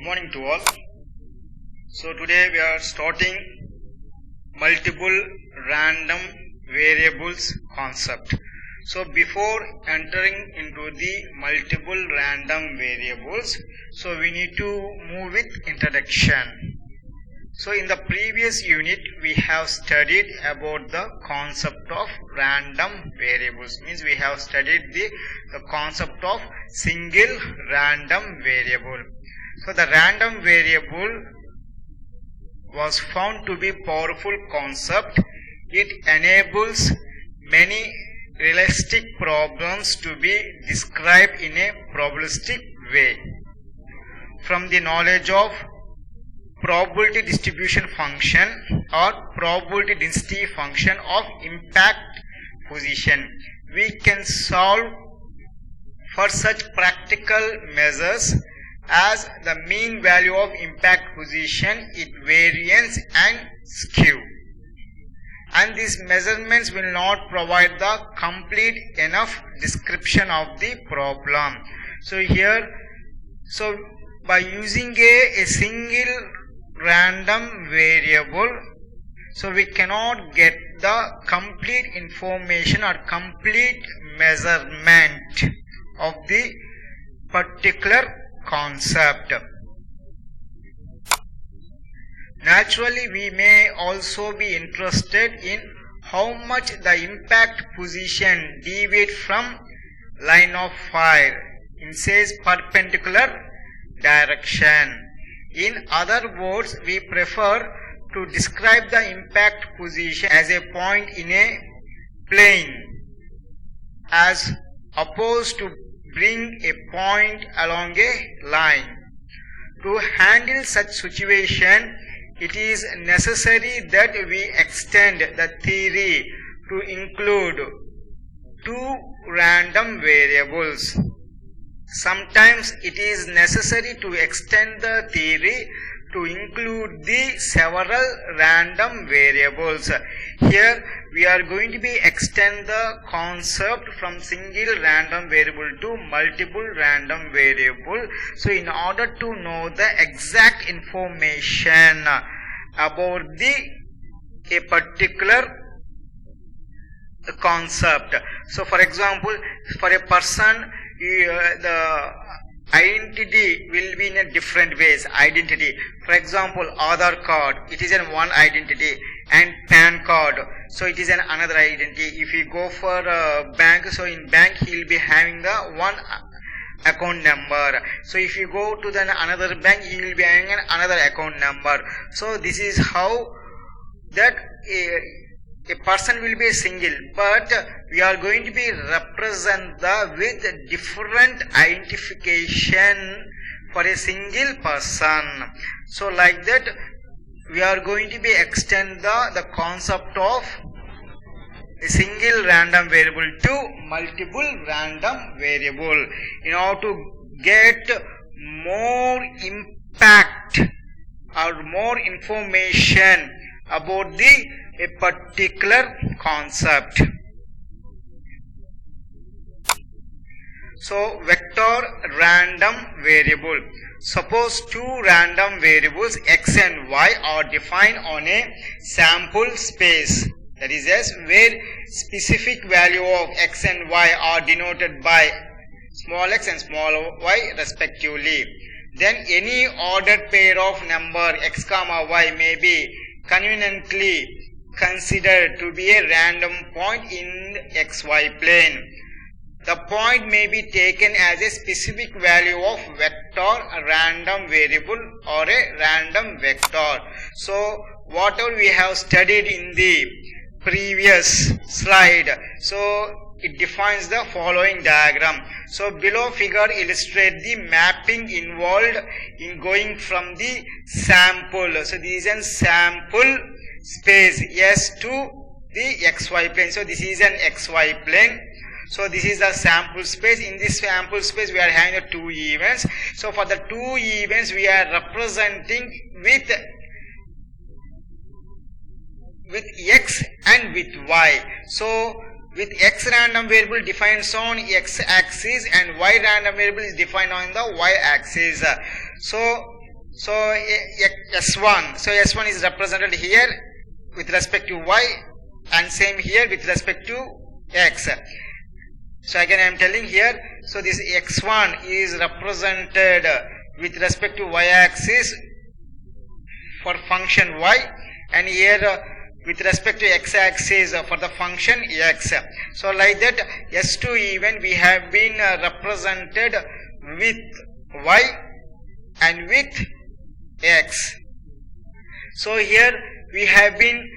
morning to all. So today we are starting multiple random variables concept. So before entering into the multiple random variables, so we need to move with introduction. So in the previous unit we have studied about the concept of random variables, means we have studied the concept of single random variable. So the random variable was found to be powerful concept. It enables many realistic problems to be described in a probabilistic way. From the knowledge of probability distribution function or probability density function of impact position, we can solve for such practical measures as the mean value of impact position, its variance and skew. And these measurements will not provide the complete enough description of the problem. So here, by using a single random variable, so we cannot get the complete information or complete measurement of the particular concept. Naturally, we may also be interested in how much the impact position deviates from line of fire in says perpendicular direction. In other words, we prefer to describe the impact position as a point in a plane as opposed to bring a point along a line. To handle such situation, it is necessary that we extend the theory to include two random variables. Sometimes it is necessary to extend the theory to include the several random variables. Here we are going to be extend the concept from single random variable to multiple random variable. So in order to know the exact information about a particular concept. So for example, for a person, the identity will be in a different ways. Identity, for example, Aadhaar card, it is in one identity, and PAN card, so it is an another identity. If you go for a bank, so in bank he will be having the one account number. So if you go to the another bank, he will be having another account number. So this is how that a person will be single, but we are going to be represent the with different identification for a single person. So like that, we are going to be extend the concept of a single random variable to multiple random variable in order to get more impact or more information about a particular concept. So vector random variable. Suppose two random variables x and y are defined on a sample space, that is S, where specific value of x and y are denoted by small x and small y respectively. Then any ordered pair of number x comma y may be conveniently considered to be a random point in xy plane. The point may be taken as a specific value of vector, a random variable or a random vector. So whatever we have studied in the previous slide, so it defines the following diagram. So below figure illustrates the mapping involved in going from the sample. So this is a sample space S to the xy plane. So this is an xy plane. So this is the sample space. In this sample space we are having the two events. So for the two events we are representing with x and with y. So with x random variable defines on x axis and y random variable is defined on the y axis. So So S1, so S1 is represented here with respect to y, and same here with respect to x. So again I am telling here, so this x1 is represented with respect to y-axis for function y, and here with respect to x-axis for the function x. So like that, S2 even we have been represented with y and with x. So here we have been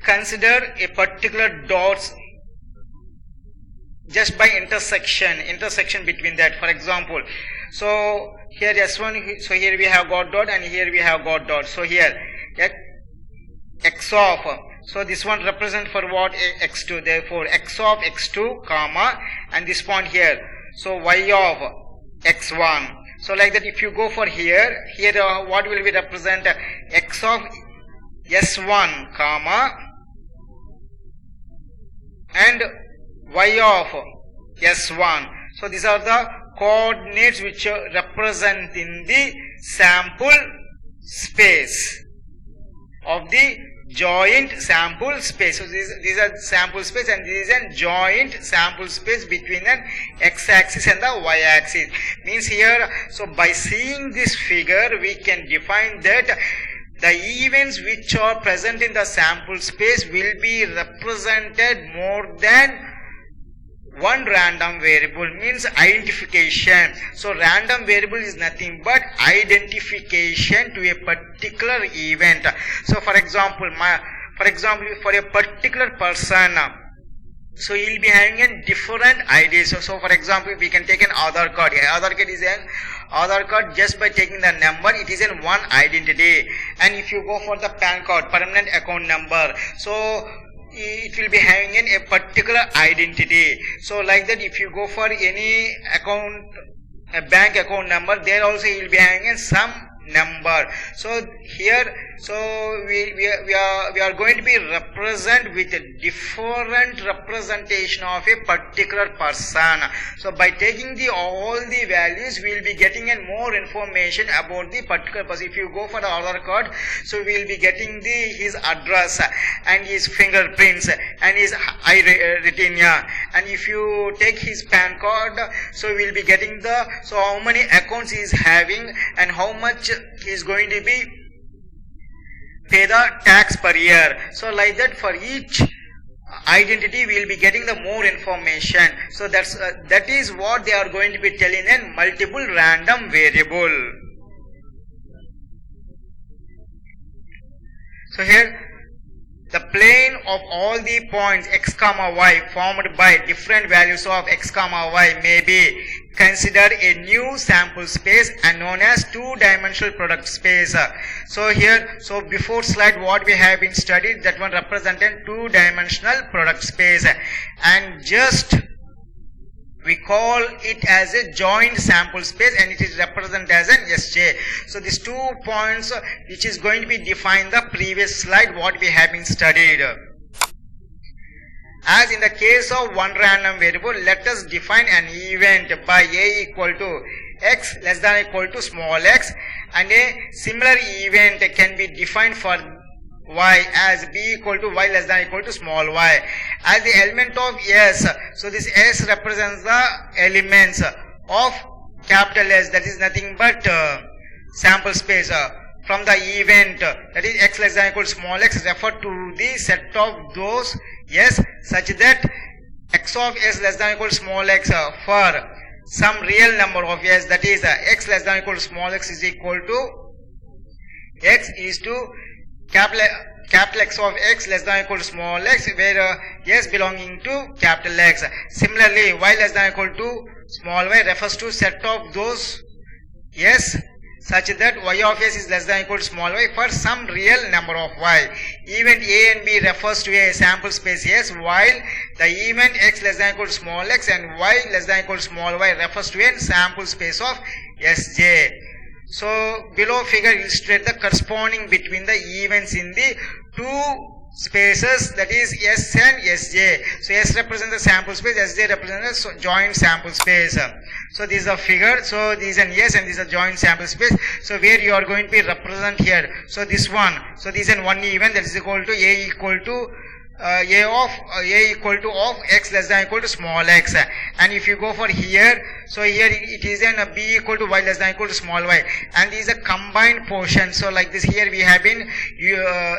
consider a particular dots just by intersection between that. For example, so here S1, so here we have got dot and here we have got dot. So here x of, so this one represent for what? X2, therefore x of x2 comma, and this point here, so y of x1. So like that, if you go for here what will be represent? X of S1 comma and y of S1. So these are the coordinates which represent in the sample space of the joint sample space. So these are sample space, and this is a joint sample space between an x-axis and the y-axis. Means here, so by seeing this figure we can define that the events which are present in the sample space will be represented more than one random variable, means identification. So random variable is nothing but identification to a particular event. So for example, for a particular person, so he will be having a different ID. So for example, we can take an Aadhaar card. Aadhaar card is an Aadhaar card. Just by taking the number, it is in one identity. And if you go for the PAN card, permanent account number, so it will be having a particular identity. So like that, if you go for any account, a bank account number, there also you will be having some number. So here, so we are going to be represent with a different representation of a particular person. So by taking all the values, we will be getting more information about the particular person. If you go for the Aadhaar card, so we will be getting his address and his fingerprints and his eye retina. And if you take his PAN card, so we will be getting so how many accounts he is having and how much he is going to be pay the tax per year. So like that, for each identity we will be getting the more information. So that is what they are going to be telling in multiple random variable. So here the plane of all the points x comma y formed by different values of x comma y may be considered a new sample space and known as two-dimensional product space. So here, so before slide what we have been studied, that one represented two-dimensional product space, and just we call it as a joint sample space, and it is represented as an SJ. So these 2 points which is going to be defined the previous slide what we have been studied. As in the case of one random variable, let us define an event by a equal to x less than or equal to small x, and a similar event can be defined for y as b equal to y less than or equal to small y. As the element of S, so this S represents the elements of capital S, that is nothing but sample space from the event, that is x less than or equal to small x, refer to the set of those S such that x of S less than or equal to small x for some real number of S, that is x less than or equal to small x is equal to x is to capital X of x less than or equal to small x, where S belonging to capital X. Similarly, y less than or equal to small y refers to set of those S such that y of S is less than or equal to small y for some real number of y. Event A and B refers to a sample space S, while the event x less than or equal to small x and y less than or equal to small y refers to a sample space of Sj. So below figure illustrate the corresponding between the events in the two spaces, that is S and Sj. So S represents the sample space, Sj represents the joint sample space. So this is a figure. So this is an S and this is a joint sample space. So where you are going to be represent here. So this one. So this is an one event, that is equal to A equal to A equal to of x less than equal to small x. And if you go for here, so here it is an B equal to y less than equal to small y, and this is a combined portion. So like this, here we have been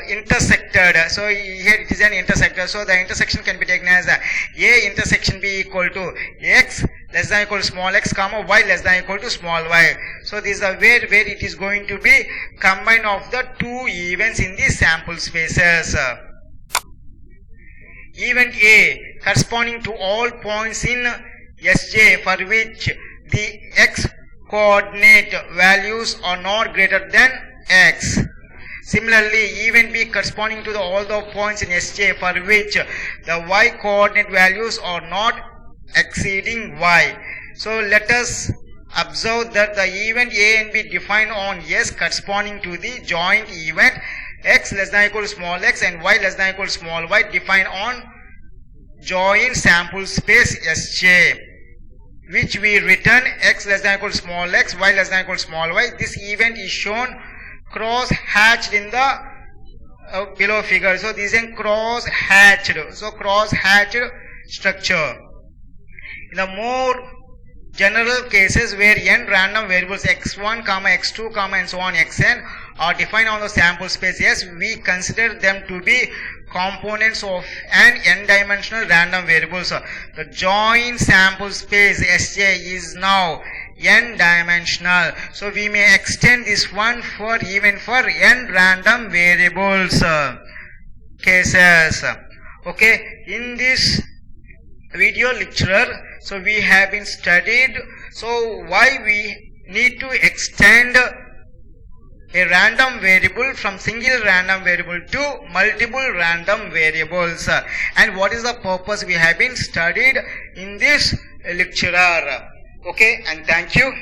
intersected. So here it is an intersector. So the intersection can be taken as A intersection B equal to x less than equal to small x comma y less than equal to small y. So this is the where it is going to be combined of the two events in the sample spaces. Event A corresponding to all points in Sj for which the x coordinate values are not greater than x. Similarly, event B corresponding to all the points in Sj for which the y coordinate values are not exceeding y. So let us observe that the event A and B defined on S corresponding to the joint event x less than equal to small x and y less than equal to small y defined on joint sample space Sj, which we return x less than equal to small x, y less than equal to small y. This event is shown cross-hatched in the below figure. So this is a cross-hatched. So cross-hatched structure. In the more general cases where n random variables x1, x2, and so on xn are defined on the sample space S, we consider them to be components of an n-dimensional random variables. The joint sample space Sj is now n-dimensional. So we may extend this one for even for n random variables cases. Okay, in this video lecture, so we have been studied so why we need to extend a random variable from single random variable to multiple random variables, and what is the purpose we have been studied in this lecture. Okay, and thank you.